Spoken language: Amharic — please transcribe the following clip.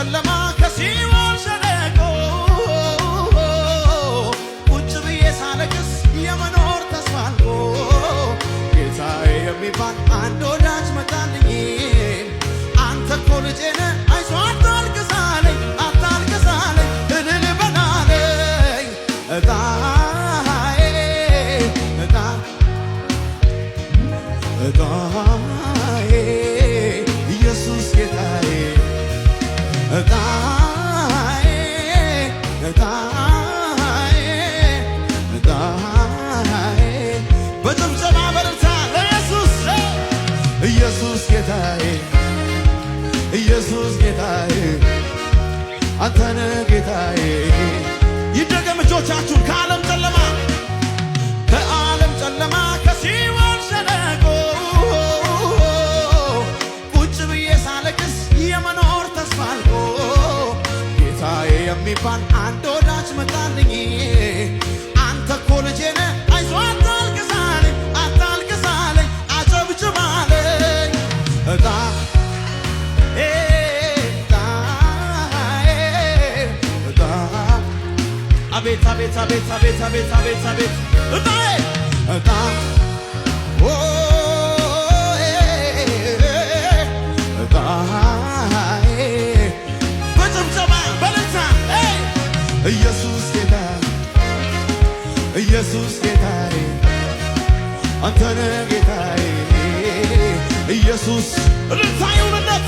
ጨለማ ከሲኦል ሸለቆ ቁጭ ብዬ ሳለቅስ የመኖር ተስፋ አልቆ ጌታዬ የሚባል አንድ ወዳጅ መጣልኝ። አንተ እኮ ልጄ ነህ አይዞህ አታልቅስ አለኝ አታልቅስ አለኝ እልል በል አለኝ። እጣዬ ኢየሱስ ጌታዬ እጣዬ በጭብጨባ በእልልታ ለኢየሱስ ኢየሱስ ጌታዬ ኢየሱስ ጌታዬ አንተ ነህ ጌታዬ። ይደገም እጆቻችሁን ከዓለም ጨለማ ከሲኦል ሸለቆ ቁጭ ብዬ ሳለቅስ የመኖር ተስፋ አልቆ ጌታዬ የሚባል አንድ ወዳጅ መጣልኝ። አንተ እኮ ልጄ ነህ አይዞህ አታልቅስ አለኝ አታልቅስ አለኝ አጨብጭብ አለኝ። አቤት አቤት አቤት አቤት አቤት አቤት አቤት በጭብጨባ በእልልታ ኢየሱስ ጌታ ኢየሱስ ጌታዬ አንተ ነህ ጌታዬ ኢየሱስ እልልታ ይሁንለት